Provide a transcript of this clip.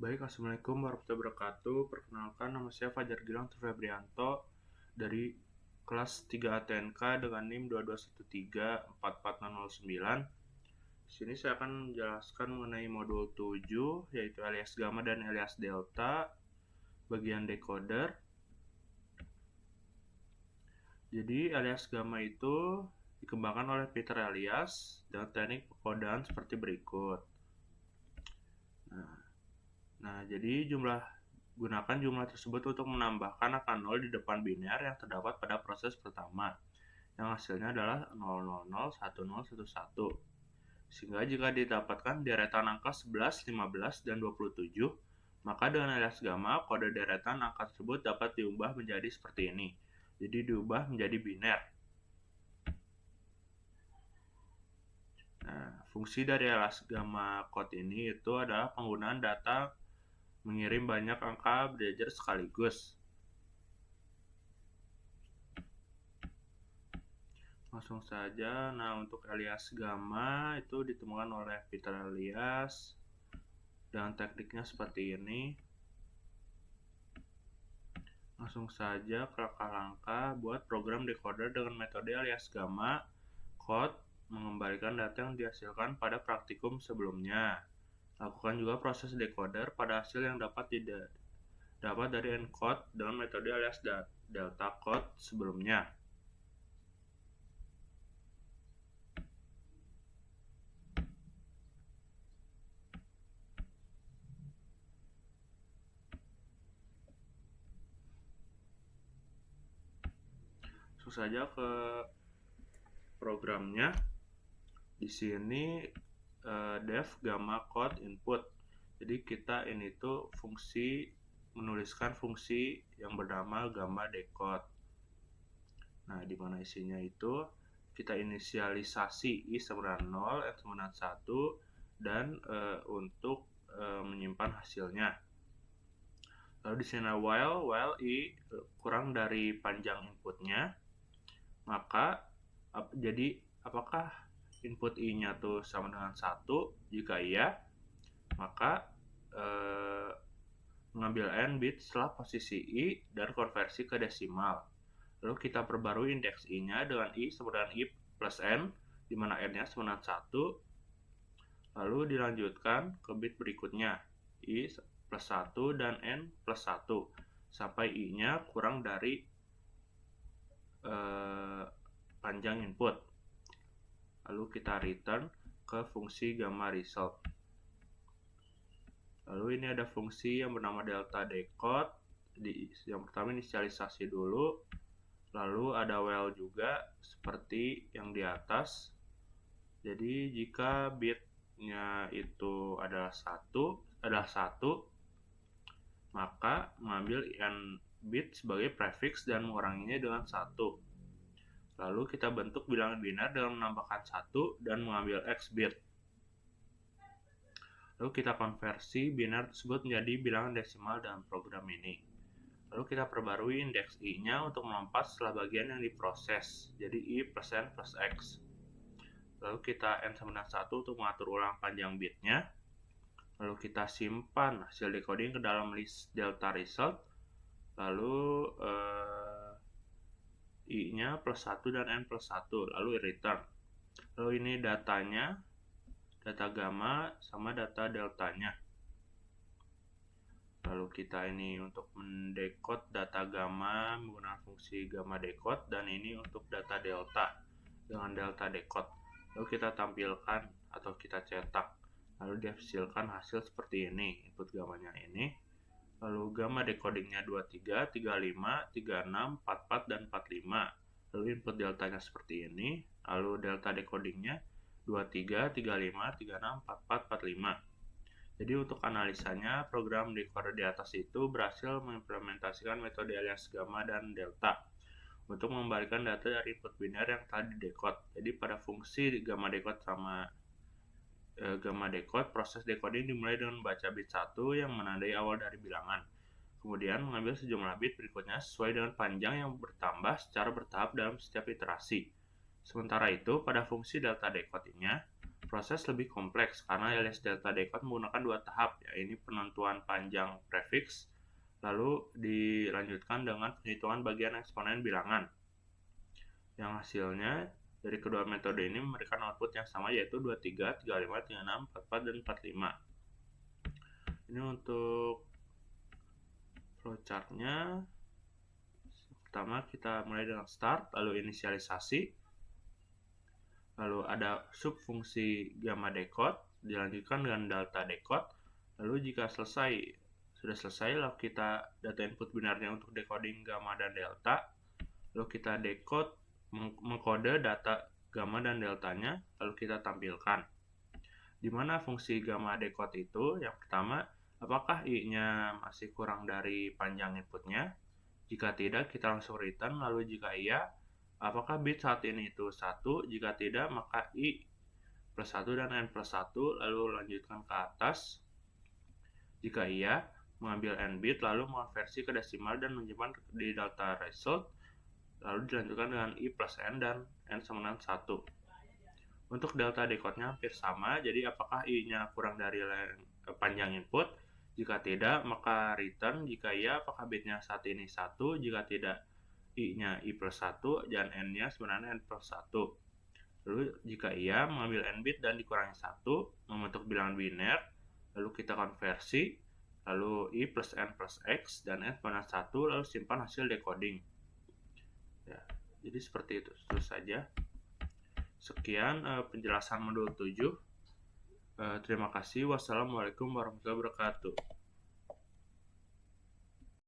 Baik, Assalamualaikum warahmatullahi wabarakatuh. Perkenalkan, nama saya Fajar Gilang Febrianto dari kelas 3 ATNK dengan NIM 221344009. Di sini saya akan menjelaskan mengenai modul 7, yaitu alias gamma dan alias delta, bagian decoder. Jadi, alias gamma itu dikembangkan oleh Peter Elias dengan teknik pengkodaan seperti berikut. Jadi gunakan jumlah tersebut untuk menambahkan angka 0 di depan biner yang terdapat pada proses pertama, yang hasilnya adalah 000, 1011. Sehingga jika didapatkan deretan angka 11, 15, dan 27, maka dengan alias gamma, kode deretan angka tersebut dapat diubah menjadi seperti ini. Jadi diubah menjadi biner. Fungsi dari alias gamma code ini itu adalah penggunaan data mengirim banyak angka belajar sekaligus. Langsung saja. Nah, untuk alias gamma itu ditemukan oleh Peter Elias dengan tekniknya seperti ini. Langsung saja ke langkah-langkah buat program decoder dengan metode alias gamma code mengembalikan data yang dihasilkan pada praktikum sebelumnya. Lakukan juga proses decoder pada hasil yang dapat dari encode dengan metode alias delta code sebelumnya. Langsung saja ke programnya. Di sini def gamma code input. Jadi kita ini tuh menuliskan fungsi yang bernama gamma decode. Nah, di mana isinya itu kita inisialisasi i sama dengan 0, n sama dengan 1, dan untuk menyimpan hasilnya. Lalu di sini while i kurang dari panjang inputnya, maka jadi apakah input i-nya tuh sama dengan 1? Jika iya, maka mengambil n bit setelah posisi i dan konversi ke desimal. Lalu kita perbarui indeks i-nya dengan i sama dengan i plus n, di mana n-nya sama dengan 1. Lalu dilanjutkan ke bit berikutnya, i plus 1 dan n plus 1, sampai i-nya kurang dari panjang input. Lalu kita return ke fungsi gamma result. Lalu ini ada fungsi yang bernama delta decode. Yang pertama inisialisasi dulu. Lalu ada while juga seperti yang di atas. Jadi jika bitnya itu adalah 1, maka mengambil n bit sebagai prefix dan menguranginya dengan 1. Lalu kita bentuk bilangan biner dengan menambahkan 1 dan mengambil x bit. Lalu kita konversi biner tersebut menjadi bilangan desimal dalam program ini. Lalu kita perbarui indeks i-nya untuk melompat setelah bagian yang diproses. Jadi i plus n plus x. Lalu kita n sama dengan 1 untuk mengatur ulang panjang bitnya. Lalu kita simpan hasil decoding ke dalam list delta result. Lalu i-nya plus 1 dan n plus 1. Lalu return. Lalu ini datanya, data gamma sama data deltanya. Lalu kita ini untuk mendecode data gamma menggunakan fungsi gamma decode, dan ini untuk data delta dengan delta decode. Lalu kita tampilkan atau kita cetak. Lalu dihasilkan hasil seperti ini, input gammanya ini. Lalu gamma decodingnya 23, 35, 36, 44, dan 45. Lalu input deltanya seperti ini. Lalu delta decodingnya 23, 35, 36, 44, 45. Jadi untuk analisanya, program decoder di atas itu berhasil mengimplementasikan metode alias gamma dan delta untuk mengembalikan data dari input biner yang telah didecode. Jadi pada fungsi gamma decode sama gamma decode, proses decoding dimulai dengan membaca bit 1 yang menandai awal dari bilangan. Kemudian mengambil sejumlah bit berikutnya sesuai dengan panjang yang bertambah secara bertahap dalam setiap iterasi. Sementara itu, pada fungsi delta decode-nya, proses lebih kompleks karena alias delta decode menggunakan dua tahap, yaitu penentuan panjang prefix, lalu dilanjutkan dengan penghitungan bagian eksponen bilangan. Yang hasilnya dari kedua metode ini memberikan output yang sama, yaitu 23, 35, 36, 44, dan 45. Ini untuk flowchartnya. Pertama kita mulai dengan start, lalu inisialisasi. Lalu ada subfungsi gamma decode, dilanjutkan dengan delta decode. Lalu jika sudah selesai, lalu kita data input binarnya untuk decoding gamma dan delta. Lalu kita decode, mengkode data gamma dan deltanya, lalu kita tampilkan. Di mana fungsi gamma decode itu? Yang pertama, apakah I-nya masih kurang dari panjang inputnya? Jika tidak, kita langsung return. Lalu jika iya, apakah bit saat ini itu 1? Jika tidak, maka I plus 1 dan N plus 1, lalu lanjutkan ke atas. Jika iya, mengambil N bit, lalu mengonversi ke desimal dan menyimpan di data result, lalu dilanjutkan dengan I plus N dan N sama dengan 1. Untuk delta decode-nya hampir sama, jadi apakah I-nya kurang dari panjang input? Jika tidak, maka return. Jika iya, apakah bitnya saat ini 1? Jika tidak, I-nya I plus 1 dan N-nya sebenarnya N plus 1. Lalu jika iya, mengambil N bit dan dikurangi 1, membentuk bilangan biner, lalu kita konversi, lalu I plus N plus X dan N sama 1, lalu simpan hasil decoding. Ya, jadi seperti itu saja. Sekian penjelasan modul 7. Terima kasih. Wassalamualaikum warahmatullahi wabarakatuh.